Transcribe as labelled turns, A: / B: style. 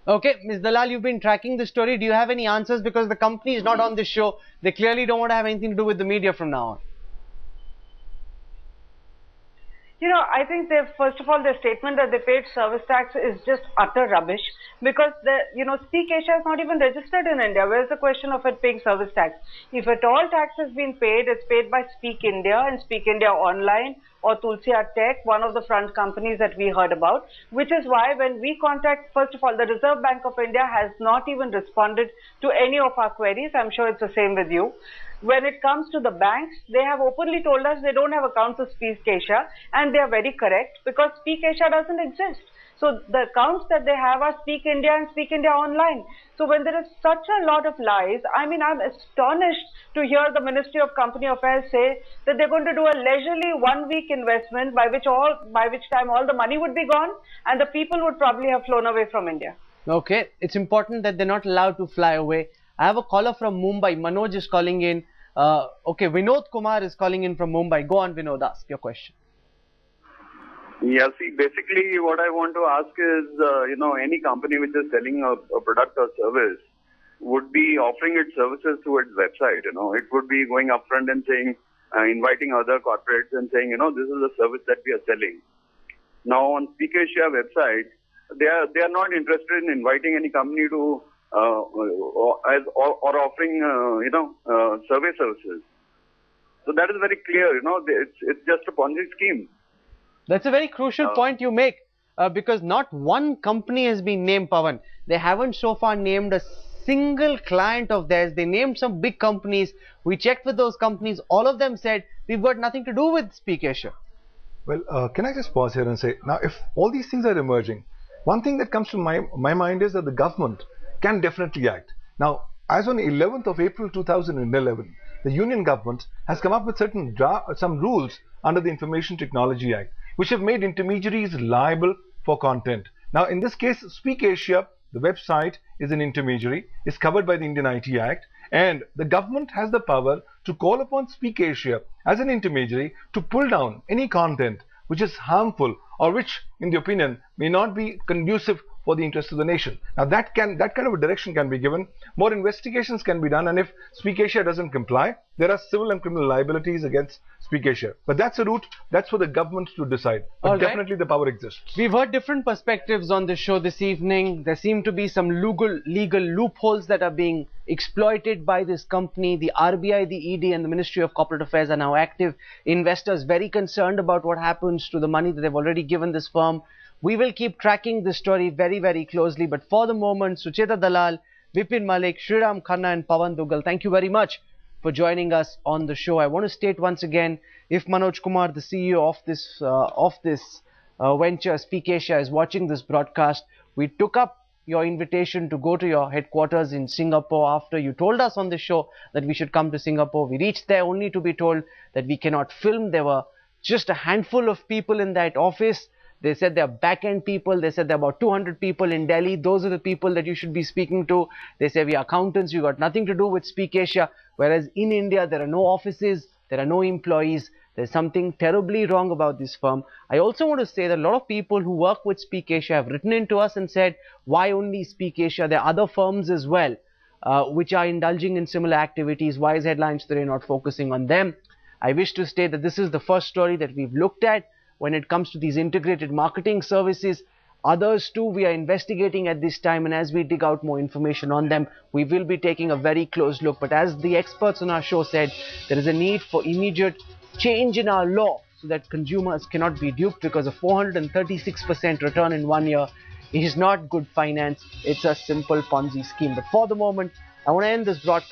A: Okay, Ms. Dalal, you've been tracking the story. Do you have any answers? Because the company is not on this show. They clearly don't want to have anything to do with the media from now on.
B: I think first of all, their statement that they paid service tax is just utter rubbish because Speak Asia is not even registered in India. Where's the question of it paying service tax? If at all tax has been paid, it's paid by Speak India and Speak India Online or Tulsiya Tech, one of the front companies that we heard about, which is why when we contact, first of all, the Reserve Bank of India has not even responded to any of our queries. I'm sure it's the same with you. When it comes to the banks, they have openly told us they don't have accounts of Speak Asia, and they are very correct because Speak Asia doesn't exist. So the accounts that they have are Speak India and Speak India Online. So when there is such a lot of lies, I'm astonished to hear the Ministry of Company Affairs say that they're going to do a leisurely 1 week investment by which time all the money would be gone and the people would probably have flown away from India.
A: Okay, it's important that they're not allowed to fly away. I have a caller from Mumbai. Manoj is calling in. Okay, Vinod Kumar is calling in from Mumbai. Go on, Vinod, ask your question.
C: Yeah, see, basically what I want to ask is, any company which is selling a product or service would be offering its services through its website, It would be going upfront and saying, inviting other corporates and saying, this is the service that we are selling. Now on Speak Asia website, they are not interested in inviting any company to or offering survey services. So that is very clear. It's just a Ponzi scheme.
A: That's a very crucial point you make because not one company has been named, Pawan. They haven't so far named a single client of theirs. They named some big companies. We checked with those companies. All of them said we've got nothing to do with Speak Asia.
D: Well, can I just pause here and say, now if all these things are emerging, one thing that comes to my mind is that the government can definitely act. Now, as on 11th of April 2011, the Union government has come up with some rules under the Information Technology Act, which have made intermediaries liable for content. Now, in this case, Speak Asia, the website, is an intermediary, is covered by the Indian IT Act, and the government has the power to call upon Speak Asia as an intermediary to pull down any content which is harmful or which, in the opinion, may not be conducive for the interest of the nation. Now that kind of a direction can be given, more investigations can be done, and if Speak Asia doesn't comply, there are civil and criminal liabilities against Speak Asia. But that's a route, that's for the government to decide. But definitely the power exists.
A: We've heard different perspectives on this show this evening. There seem to be some legal loopholes that are being exploited by this company. The RBI, the ED and the Ministry of Corporate Affairs are now active. Investors very concerned about what happens to the money that they've already given this firm. We will keep tracking this story very, very closely. But for the moment, Sucheta Dalal, Vipin Malik, Sriram Khanna and Pawan Dugal, thank you very much for joining us on the show. I want to state once again, if Manoj Kumar, the CEO of this venture, Speak Asia, is watching this broadcast, we took up your invitation to go to your headquarters in Singapore after you told us on the show that we should come to Singapore. We reached there only to be told that we cannot film. There were just a handful of people in that office. They said they're back-end people. They said there are about 200 people in Delhi. Those are the people that you should be speaking to. They say, we are accountants. You got nothing to do with Speak Asia. Whereas in India, there are no offices. There are no employees. There's something terribly wrong about this firm. I also want to say that a lot of people who work with Speak Asia have written in to us and said, why only Speak Asia? There are other firms as well, which are indulging in similar activities. Why is Headlines Today not focusing on them? I wish to state that this is the first story that we've looked at when it comes to these integrated marketing services. Others too we are investigating at this time, and as we dig out more information on them, we will be taking a very close look. But as the experts on our show said, there is a need for immediate change in our law so that consumers cannot be duped, because a 436% return in 1 year is not good finance. It's a simple Ponzi scheme. But for the moment, I want to end this broadcast